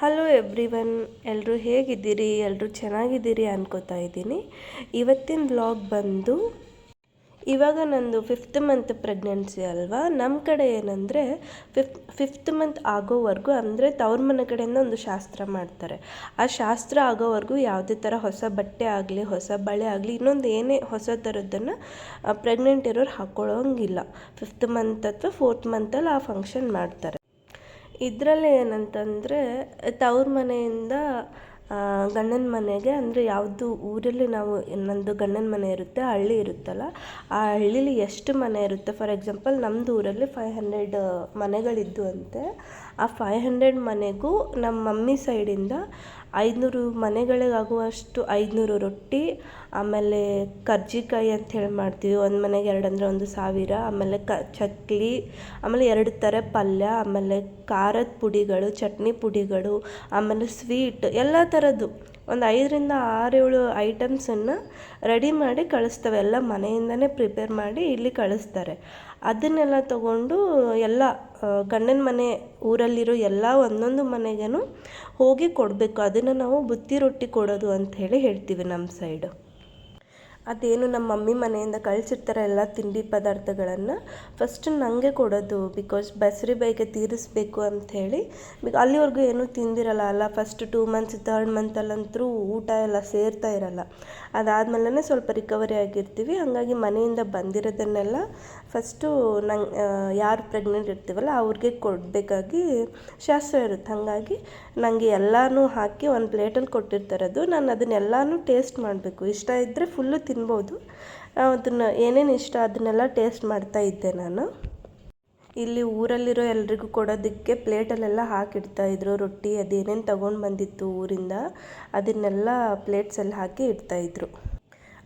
Hello everyone, ಎಲ್ಲರೂ ಹೇಗಿದ್ದೀರಿ? ಎಲ್ಲರೂ ಚೆನ್ನಾಗಿದ್ದೀರಿ ಅನ್ಕೋತಾ ಇದ್ದೀನಿ. ಇವತ್ತಿನ ವ್ಲಾಗ್ ಬಂದು ಇವಾಗ ನಂದು 5th ಮಂತ್ ಪ್ರೆಗ್ನೆನ್ಸಿ ಅಲ್ವಾ. ನಮ್ಮ ಕಡೆ ಏನಂದರೆ ಫಿಫ್ತ್ ಮಂತ್ ಆಗೋವರೆಗೂ ಅಂದರೆ ತವ್ರ ಮನೆ ಕಡೆಯಿಂದ ಒಂದು ಶಾಸ್ತ್ರ ಮಾಡ್ತಾರೆ. ಆ ಶಾಸ್ತ್ರ ಆಗೋವರೆಗೂ ಯಾವುದೇ ಥರ ಹೊಸ ಬಟ್ಟೆ ಆಗಲಿ, ಹೊಸ ಬಳೆ ಆಗಲಿ, ಇನ್ನೊಂದು ಏನೇ ಹೊಸ ಥರದ್ದನ್ನು ಪ್ರೆಗ್ನೆಂಟ್ ಇರೋರು ಹಾಕ್ಕೊಳ್ಳೋಂಗಿಲ್ಲ. 5th ಮಂತ್ ಅಥವಾ 4th ಮಂತಲ್ಲಿ ಆ ಫಂಕ್ಷನ್ ಮಾಡ್ತಾರೆ. ಇದರಲ್ಲಿ ಏನಂತಂದರೆ ತವ್ರ ಮನೆಯಿಂದ ಗಂಡನ ಮನೆಗೆ, ಅಂದರೆ ಯಾವುದು ಊರಲ್ಲಿ ನಂದು ಗಂಡನ ಮನೆ ಇರುತ್ತೆ, ಹಳ್ಳಿ ಇರುತ್ತಲ್ಲ, ಆ ಹಳ್ಳೀಲಿ ಎಷ್ಟು ಮನೆ ಇರುತ್ತೆ, ಫಾರ್ ಎಕ್ಸಾಂಪಲ್ ನಮ್ಮದು ಊರಲ್ಲಿ 500 ಮನೆಗಳಿದ್ದು ಅಂತೆ. ಆ 500 ಮನೆಗೂ ನಮ್ಮ ಮಮ್ಮಿ ಸೈಡಿಂದ 500 ಮನೆಗಳಿಗಾಗುವಷ್ಟು 500 ರೊಟ್ಟಿ, ಆಮೇಲೆ ಕರ್ಜಿಕಾಯಿ ಅಂತ ಹೇಳಿ ಮಾಡ್ತೀವಿ. ಒಂದು ಮನೆಗೆ 2 ಅಂದರೆ 1,000. ಆಮೇಲೆ ಚಕ್ಲಿ, ಆಮೇಲೆ 2 ಥರ ಪಲ್ಯ, ಆಮೇಲೆ ಖಾರದ ಪುಡಿಗಳು, ಚಟ್ನಿ ಪುಡಿಗಳು, ಆಮೇಲೆ ಸ್ವೀಟ್ ಎಲ್ಲ ಥರದ್ದು ಒಂದು 5ರಿಂದ 6-7 ಐಟಮ್ಸನ್ನು ರೆಡಿ ಮಾಡಿ ಕಳಿಸ್ತವೆ. ಎಲ್ಲ ಮನೆಯಿಂದನೇ ಪ್ರಿಪೇರ್ ಮಾಡಿ ಇಲ್ಲಿ ಕಳಿಸ್ತಾರೆ. ಅದನ್ನೆಲ್ಲ ತಗೊಂಡು ಎಲ್ಲ ಗಂಡನ ಮನೆ ಊರಲ್ಲಿರೋ ಎಲ್ಲ ಒಂದೊಂದು ಮನೆಗೂ ಹೋಗಿ ಕೊಡಬೇಕು. ಅದನ್ನು ನಾವು ಬುತ್ತಿ ರೊಟ್ಟಿ ಕೊಡೋದು ಅಂಥೇಳಿ ಹೇಳ್ತೀವಿ ನಮ್ಮ ಸೈಡು. ಅದೇನು ನಮ್ಮ ಮಮ್ಮಿ ಮನೆಯಿಂದ ಕಳಿಸಿರ್ತಾರೆ ಎಲ್ಲ ತಿಂಡಿ ಪದಾರ್ಥಗಳನ್ನು ಫಸ್ಟ್ ನನಗೆ ಕೊಡೋದು, ಬಿಕಾಸ್ ಬಸರಿ ಬೇಗ ತೀರಿಸ್ಬೇಕು ಅಂಥೇಳಿ. ಅಲ್ಲಿವರೆಗೂ ಏನೂ ತಿಂದಿರಲ್ಲ ಅಲ್ಲ, ಫಸ್ಟ್ 2 ಮಂತ್ಸ್ 3rd ಮಂತಲ್ಲಂತೂ ಊಟ ಎಲ್ಲ ಸೇರ್ತಾ ಇರಲ್ಲ. ಅದಾದಮೇಲೆ ಸ್ವಲ್ಪ ರಿಕವರಿ ಆಗಿರ್ತೀವಿ. ಹಾಗಾಗಿ ಮನೆಯಿಂದ ಬಂದಿರೋದನ್ನೆಲ್ಲ ಫಸ್ಟು ಯಾರು ಪ್ರೆಗ್ನೆಂಟ್ ಇರ್ತೀವಲ್ಲ ಅವ್ರಿಗೆ ಕೊಡಬೇಕಾಗಿ ಶಾಸ್ತ್ರ ಇರುತ್ತೆ. ಹಾಗಾಗಿ ನನಗೆ ಎಲ್ಲನೂ ಹಾಕಿ ಒಂದು ಪ್ಲೇಟಲ್ಲಿ ಕೊಟ್ಟಿರ್ತಾರೆ. ನಾನು ಅದನ್ನೆಲ್ಲನೂ ಟೇಸ್ಟ್ ಮಾಡಬೇಕು. ಇಷ್ಟ ಇದ್ದರೆ ಫುಲ್ಲು ತಿನ್ಬೋದು. ಅದನ್ನು ಏನೇನು ಇಷ್ಟ ಅದನ್ನೆಲ್ಲ ಟೇಸ್ಟ್ ಮಾಡ್ತಾ ಇದ್ದೆ ನಾನು. ಇಲ್ಲಿ ಊರಲ್ಲಿರೋ ಎಲ್ರಿಗೂ ಕೊಡೋದಕ್ಕೆ ಪ್ಲೇಟಲ್ಲೆಲ್ಲ ಹಾಕಿಡ್ತಾಯಿದ್ರು. ರೊಟ್ಟಿ ಅದೇನೇನು ತೊಗೊಂಡು ಬಂದಿತ್ತು ಊರಿಂದ ಅದನ್ನೆಲ್ಲ ಪ್ಲೇಟ್ಸಲ್ಲಿ ಹಾಕಿ ಇಡ್ತಾಯಿದ್ರು.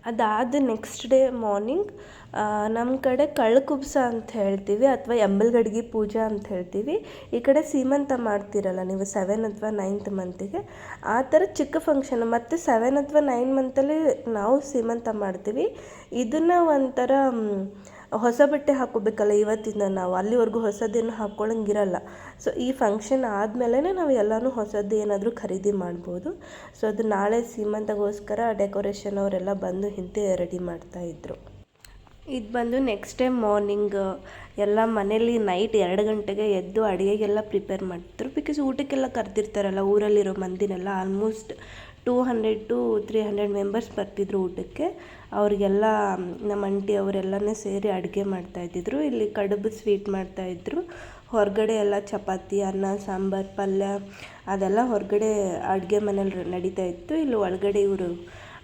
ಅದಾದ ನೆಕ್ಸ್ಟ್ ಡೇ ಮಾರ್ನಿಂಗ್ ನಮ್ಮ ಕಡೆ ಕಳ್ಕುಬ್ಸ ಅಂತ ಹೇಳ್ತೀವಿ, ಅಥವಾ ಎಂಬಲ್ಗಡ್ಗೆ ಪೂಜೆ ಅಂತ ಹೇಳ್ತೀವಿ. ಈ ಕಡೆ ಸೀಮಂತ ಮಾಡ್ತಿರಲ್ಲ ನೀವು 7 ಅಥವಾ 9th ಮಂತಿಗೆ, ಆ ಥರ ಚಿಕ್ಕ ಫಂಕ್ಷನ್. ಮತ್ತು 7 ಅಥವಾ 9 ಮಂತಲ್ಲಿ ನಾವು ಸೀಮಂತ ಮಾಡ್ತೀವಿ. ಇದನ್ನು ಒಂಥರ ಹೊಸ ಬಟ್ಟೆ ಹಾಕ್ಕೋಬೇಕಲ್ಲ ಇವತ್ತಿಂದ ನಾವು, ಅಲ್ಲಿವರೆಗೂ ಹೊಸದೇನು ಹಾಕ್ಕೊಳ್ಳೋಂಗಿರಲ್ಲ. ಸೊ ಈ ಫಂಕ್ಷನ್ ಆದಮೇಲೆ ನಾವು ಎಲ್ಲನೂ ಹೊಸದು ಏನಾದರೂ ಖರೀದಿ ಮಾಡ್ಬೋದು. ಸೊ ಅದು ನಾಳೆ ಸೀಮಂತಗೋಸ್ಕರ ಡೆಕೋರೇಷನ್ ಅವರೆಲ್ಲ ಬಂದು ಹಿಂದೆ ರೆಡಿ ಮಾಡ್ತಾಯಿದ್ರು. ಇದು ಬಂದು ನೆಕ್ಸ್ಟ್ ಡೇ ಮಾರ್ನಿಂಗ್ ಎಲ್ಲ ಮನೇಲಿ ನೈಟ್ 2 ಗಂಟೆಗೆ ಎದ್ದು ಅಡುಗೆಗೆಲ್ಲ ಪ್ರಿಪೇರ್ ಮಾಡ್ತಿದ್ರು. ಬಿಕಾಸ್ ಊಟಕ್ಕೆಲ್ಲ ಕರೆದಿರ್ತಾರಲ್ಲ ಊರಲ್ಲಿರೋ ಮಂದಿನೆಲ್ಲ. ಆಲ್ಮೋಸ್ಟ್ 200 to 300 ಮೆಂಬರ್ಸ್ ಬರ್ತಿದ್ರು ಊಟಕ್ಕೆ. ಅವ್ರಿಗೆಲ್ಲ ನಮ್ಮ ಆಂಟಿ ಅವರೆಲ್ಲನೇ ಸೇರಿ ಅಡುಗೆ ಮಾಡ್ತಾಯಿದ್ದಿದ್ರು. ಇಲ್ಲಿ ಕಡುಬು ಸ್ವೀಟ್ ಮಾಡ್ತಾಯಿದ್ರು. ಹೊರಗಡೆ ಎಲ್ಲ ಚಪಾತಿ, ಅನ್ನ, ಸಾಂಬಾರು, ಪಲ್ಯ ಅದೆಲ್ಲ ಹೊರಗಡೆ ಅಡುಗೆ ಮನೇಲಿ ನಡೀತಾಯಿತ್ತು. ಇಲ್ಲಿ ಒಳಗಡೆ ಇವರು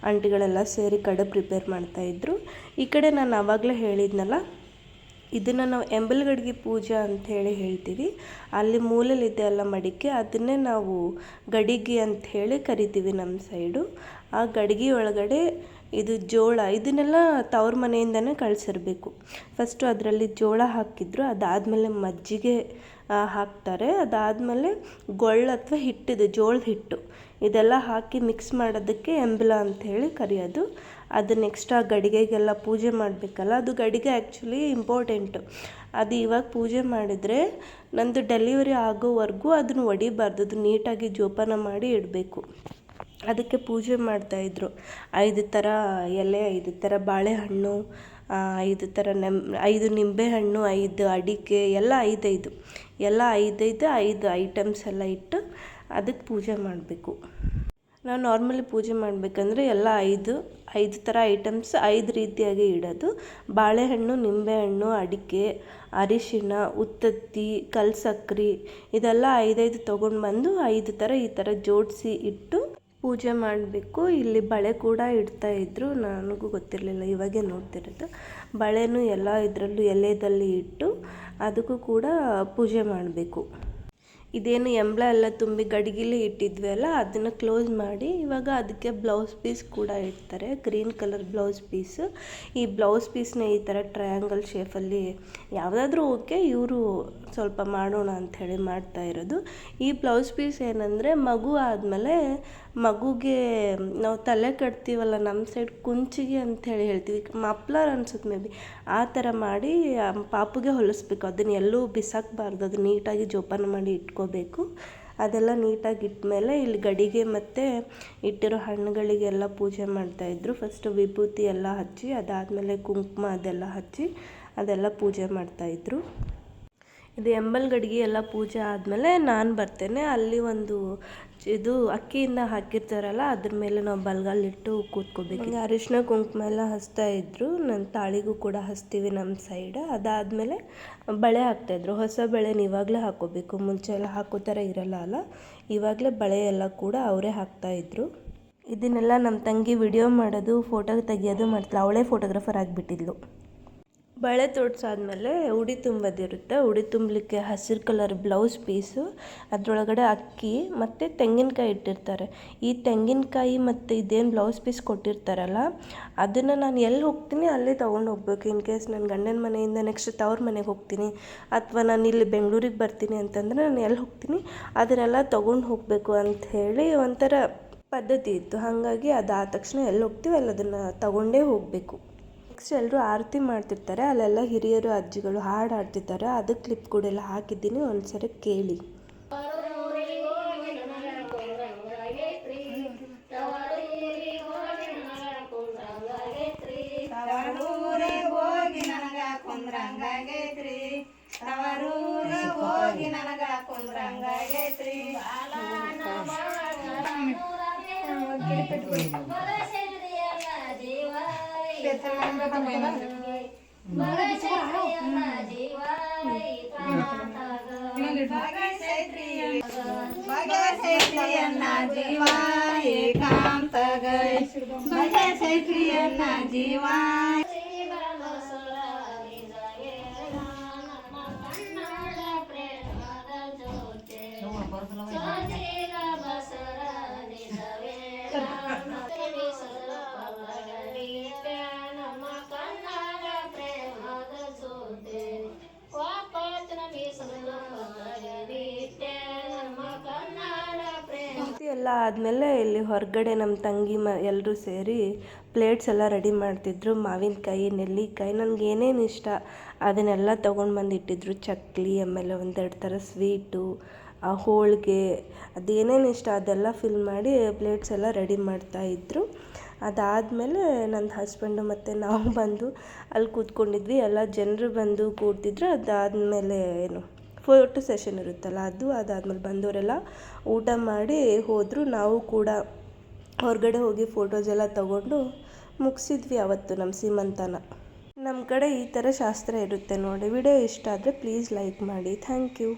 ಆಂಟಿಗಳೆಲ್ಲ ಸೇರಿ ಕಡುಬು ಪ್ರಿಪೇರ್ ಮಾಡ್ತಾಯಿದ್ರು. ಈ ಕಡೆ ನಾನು ಆವಾಗಲೇ ಹೇಳಿದ್ನಲ್ಲ, ಇದನ್ನು ನಾವು ಎಂಬಲ್ಗಡ್ಗೆ ಪೂಜೆ ಅಂಥೇಳಿ ಹೇಳ್ತೀವಿ. ಅಲ್ಲಿ ಮೂಲಲಿದೆ ಅಲ್ಲ ಮಡಿಕೆ, ಅದನ್ನೇ ನಾವು ಗಡಿಗೆ ಅಂಥೇಳಿ ಕರಿತೀವಿ ನಮ್ಮ ಸೈಡು. ಆ ಗಡಿಗೆ ಒಳಗಡೆ ಇದು ಜೋಳ, ಇದನ್ನೆಲ್ಲ ತವ್ರ ಮನೆಯಿಂದನೇ ಕಳಿಸಿರ್ಬೇಕು. ಫಸ್ಟು ಅದರಲ್ಲಿ ಜೋಳ ಹಾಕಿದ್ರು, ಅದಾದಮೇಲೆ ಮಜ್ಜಿಗೆ ಹಾಕ್ತಾರೆ. ಅದಾದಮೇಲೆ ಗೊಳ್ಳು ಅಥವಾ ಹಿಟ್ಟಿದು ಜೋಳದ ಹಿಟ್ಟು ಇದೆಲ್ಲ ಹಾಕಿ ಮಿಕ್ಸ್ ಮಾಡೋದಕ್ಕೆ ಎಂಬಲ ಅಂಥೇಳಿ ಕರೆಯೋದು. ಅದು ನೆಕ್ಸ್ಟ್ ಆ ಗಡಿಗೆಗೆಲ್ಲ ಪೂಜೆ ಮಾಡಬೇಕಲ್ಲ, ಅದು ಗಡಿಗೆ ಆ್ಯಕ್ಚುಲಿ ಇಂಪಾರ್ಟೆಂಟು. ಅದು ಇವಾಗ ಪೂಜೆ ಮಾಡಿದರೆ ನಂದು ಡೆಲಿವರಿ ಆಗೋವರೆಗೂ ಅದನ್ನು ಒಡಿಬಾರ್ದು, ಅದು ನೀಟಾಗಿ ಜೋಪಾನ ಮಾಡಿ ಇಡಬೇಕು. ಅದಕ್ಕೆ ಪೂಜೆ ಮಾಡ್ತಾಯಿದ್ರು. 5 ಥರ ಎಲೆ, 5 ಥರ ಬಾಳೆಹಣ್ಣು, 5 ಥರ 5 ನಿಂಬೆಹಣ್ಣು, 5 ಅಡಿಕೆ, ಎಲ್ಲ 5 ಎಲ್ಲ 5 ಐಟಮ್ಸ್ ಎಲ್ಲ ಇಟ್ಟು ಅದಕ್ಕೆ ಪೂಜೆ ಮಾಡಬೇಕು. ನಾವು ನಾರ್ಮಲಿ ಪೂಜೆ ಮಾಡಬೇಕಂದ್ರೆ ಎಲ್ಲ 5 ಥರ ಐಟಮ್ಸ್ 5 ರೀತಿಯಾಗಿ ಇಡೋದು. ಬಾಳೆಹಣ್ಣು, ನಿಂಬೆಹಣ್ಣು, ಅಡಿಕೆ, ಅರಿಶಿಣ, ಉತ್ತತ್ತಿ, ಕಲ್ಸಕ್ರೆ ಇದೆಲ್ಲ 5 ತೊಗೊಂಡು ಬಂದು 5 ಥರ ಈ ಥರ ಜೋಡಿಸಿ ಇಟ್ಟು ಪೂಜೆ ಮಾಡಬೇಕು. ಇಲ್ಲಿ ಬಳೆ ಕೂಡ ಇಡ್ತಾಯಿದ್ರು, ನನಗೂ ಗೊತ್ತಿರಲಿಲ್ಲ, ಇವಾಗೇ ನೋಡ್ತಿರೋದು. ಬಳೆನೂ ಎಲ್ಲ ಇದರಲ್ಲೂ ಎಲೆದಲ್ಲಿ ಇಟ್ಟು ಅದಕ್ಕೂ ಕೂಡ ಪೂಜೆ ಮಾಡಬೇಕು. ಇದೇನು ಎಂಬಲ ಎಲ್ಲ ತುಂಬಿ ಗಡಿಗೆಲಿ ಇಟ್ಟಿದ್ವಿ ಅಲ್ಲ, ಅದನ್ನು ಕ್ಲೋಸ್ ಮಾಡಿ ಇವಾಗ ಅದಕ್ಕೆ ಬ್ಲೌಸ್ ಪೀಸ್ ಕೂಡ ಇಡ್ತಾರೆ, ಗ್ರೀನ್ ಕಲರ್ ಬ್ಲೌಸ್ ಪೀಸು. ಈ ಬ್ಲೌಸ್ ಪೀಸ್ನ ಈ ಥರ ಟ್ರಯಾಂಗಲ್ ಶೇಪಲ್ಲಿ ಯಾವುದಾದ್ರೂ ಓಕೆ, ಇವರು ಸ್ವಲ್ಪ ಮಾಡೋಣ ಅಂಥೇಳಿ ಮಾಡ್ತಾ ಇರೋದು. ಈ ಬ್ಲೌಸ್ ಪೀಸ್ ಏನಂದರೆ ಮಗು ಆದಮೇಲೆ ಮಗುಗೆ ನಾವು ತಲೆ ಕಟ್ತೀವಲ್ಲ, ನಮ್ಮ ಸೈಡ್ ಕುಂಚಿಗೆ ಅಂಥೇಳಿ ಹೇಳ್ತೀವಿ, ಮಪ್ಲರ್ ಅನ್ಸುತ್ತೆ ಮೇ ಬಿ, ಆ ಥರ ಮಾಡಿ ಪಾಪುಗೆ ಹೊಲಿಸ್ಬೇಕು. ಅದನ್ನು ಎಲ್ಲೂ ಬಿಸಾಕಬಾರ್ದು, ಅದು ನೀಟಾಗಿ ಜೋಪಾನ ಮಾಡಿ ಇಟ್ಕೋಬೇಕು. ಅದೆಲ್ಲ ನೀಟಾಗಿ ಇಟ್ಮೇಲೆ ಇಲ್ಲಿ ಗಡಿಗೆ ಮತ್ತು ಇಟ್ಟಿರೋ ಹಣ್ಣುಗಳಿಗೆಲ್ಲ ಪೂಜೆ ಮಾಡ್ತಾಯಿದ್ರು. ಫಸ್ಟು ವಿಭೂತಿ ಎಲ್ಲ ಹಚ್ಚಿ ಅದಾದಮೇಲೆ ಕುಂಕುಮ ಅದೆಲ್ಲ ಹಚ್ಚಿ ಅದೆಲ್ಲ ಪೂಜೆ ಮಾಡ್ತಾಯಿದ್ರು. ಇದು ಎಂಬಲ್ ಗಡಿಗೆ ಎಲ್ಲ ಪೂಜೆ ಆದಮೇಲೆ ನಾನು ಬರ್ತೇನೆ. ಅಲ್ಲಿ ಒಂದು ಇದು ಅಕ್ಕಿಯಿಂದ ಹಾಕಿರ್ತಾರಲ್ಲ ಅದ್ರ ಮೇಲೆ ನಾವು ಬಲಗಾಲಿಟ್ಟು ಕೂತ್ಕೋಬೇಕು. ಅರಿಶಿನ ಕುಂಕುಮ ಎಲ್ಲ ಹಚ್ತಾ ಇದ್ರು. ನನ್ನ ತಾಳಿಗೂ ಕೂಡ ಹಚ್ತೀವಿ ನಮ್ಮ ಸೈಡ್. ಅದಾದಮೇಲೆ ಬಳೆ ಹಾಕ್ತಾಯಿದ್ರು. ಹೊಸ ಬಳೆನ ಇವಾಗಲೇ ಹಾಕ್ಕೋಬೇಕು, ಮುಂಚೆ ಎಲ್ಲ ಹಾಕೋ ಥರ ಇರಲ್ಲ ಅಲ್ಲ, ಇವಾಗಲೇ ಬಳೆ ಎಲ್ಲ ಕೂಡ ಅವರೇ ಹಾಕ್ತಾಯಿದ್ರು. ಇದನ್ನೆಲ್ಲ ನಮ್ಮ ತಂಗಿ ವಿಡಿಯೋ ಮಾಡೋದು ಫೋಟೋ ತೆಗಿಯೋದು ಮಾಡ್ತಾಳೆ. ಅವಳೇ ಫೋಟೋಗ್ರಾಫರ್ ಆಗಿಬಿಟ್ಟಿದ್ಲು. ಬಳೆ ತೋಡ್ಸಾದ್ಮೇಲೆ ಉಡಿ ತುಂಬೋದಿರುತ್ತೆ. ಉಡಿ ತುಂಬಲಿಕ್ಕೆ ಹಸಿರು ಕಲರ್ ಬ್ಲೌಸ್ ಪೀಸು, ಅದರೊಳಗಡೆ ಅಕ್ಕಿ ಮತ್ತು ತೆಂಗಿನಕಾಯಿ ಇಟ್ಟಿರ್ತಾರೆ. ಈ ತೆಂಗಿನಕಾಯಿ ಮತ್ತು ಇದೇನು ಬ್ಲೌಸ್ ಪೀಸ್ ಕೊಟ್ಟಿರ್ತಾರಲ್ಲ ಅದನ್ನು ನಾನು ಎಲ್ಲಿ ಹೋಗ್ತೀನಿ ಅಲ್ಲೇ ತೊಗೊಂಡು ಹೋಗ್ಬೇಕು. ಇನ್ ಕೇಸ್ ನನ್ನ ಗಂಡನ ಮನೆಯಿಂದ ನೆಕ್ಸ್ಟ್ ತವ್ರ ಮನೆಗೆ ಹೋಗ್ತೀನಿ ಅಥವಾ ನಾನು ಇಲ್ಲಿ ಬೆಂಗಳೂರಿಗೆ ಬರ್ತೀನಿ ಅಂತಂದರೆ ನಾನು ಎಲ್ಲಿ ಹೋಗ್ತೀನಿ ಅದನ್ನೆಲ್ಲ ತೊಗೊಂಡು ಹೋಗಬೇಕು ಅಂಥೇಳಿ ಒಂಥರ ಪದ್ಧತಿ ಇತ್ತು. ಹಾಗಾಗಿ ಅದಾದ ತಕ್ಷಣ ಎಲ್ಲಿ ಹೋಗ್ತೀವಿ ಅಲ್ಲಿ ಅದನ್ನು ತಗೊಂಡೇ ಹೋಗಬೇಕು. ನೆಕ್ಸ್ಟ್ ಎಲ್ಲರೂ ಆರತಿ ಮಾಡ್ತಿರ್ತಾರೆ. ಅಲ್ಲೆಲ್ಲ ಹಿರಿಯರು ಅಜ್ಜಿಗಳು ಹಾಡು ಹಾಡ್ತಿರ್ತಾರೆ. ಅದಕ್ಕೆ ಕ್ಲಿಪ್ ಕೂಡ ಎಲ್ಲ ಹಾಕಿದ್ದೀನಿ, ಒಂದ್ಸರಿ ಕೇಳಿ. ಎಲ್ಲ ಆದಮೇಲೆ ಇಲ್ಲಿ ಹೊರಗಡೆ ನಮ್ಮ ತಂಗಿ ಎಲ್ಲರೂ ಸೇರಿ ಪ್ಲೇಟ್ಸ್ ಎಲ್ಲ ರೆಡಿ ಮಾಡ್ತಿದ್ರು. ಮಾವಿನಕಾಯಿ, ನೆಲ್ಲಿಕಾಯಿ, ನನಗೆ ಏನೇನು ಇಷ್ಟ ಅದನ್ನೆಲ್ಲ ತೊಗೊಂಡು ಬಂದು ಇಟ್ಟಿದ್ರು. ಚಕ್ಲಿ, ಆಮೇಲೆ ಒಂದೆರಡು ಥರ ಸ್ವೀಟು, ಹೋಳಿಗೆ, ಅದೇನೇನು ಇಷ್ಟ ಅದೆಲ್ಲ ಫಿಲ್ ಮಾಡಿ ಪ್ಲೇಟ್ಸ್ ಎಲ್ಲ ರೆಡಿ ಮಾಡ್ತಾಯಿದ್ರು. ಅದಾದಮೇಲೆ ನನ್ನ ಹಸ್ಬೆಂಡು ಮತ್ತು ನಾವು ಬಂದು ಅಲ್ಲಿ ಕೂತ್ಕೊಂಡಿದ್ವಿ. ಎಲ್ಲ ಜನರು ಬಂದು ಕೂಡ್ತಿದ್ರು. ಅದಾದಮೇಲೆ ಏನು ಫೋಟೋ ಸೆಷನ್ ಇರುತ್ತಲ್ಲ ಅದು, ಅದಾದಮೇಲೆ ಬಂದವರೆಲ್ಲ ಊಟ ಮಾಡಿ ಹೋದರು. ನಾವು ಕೂಡ ಹೊರಗಡೆ ಹೋಗಿ ಫೋಟೋಸ್ ಎಲ್ಲ ತಗೊಂಡು ಮುಗಿಸಿದ್ವಿ ಅವತ್ತು ನಮ್ಮ ಸೀಮಂತನ. ನಮ್ಮ ಕಡೆ ಈ ಥರ ಶಾಸ್ತ್ರ ಇರುತ್ತೆ ನೋಡಿ. ವಿಡಿಯೋ ಇಷ್ಟ ಆದರೆ ಪ್ಲೀಸ್ ಲೈಕ್ ಮಾಡಿ. Thank you.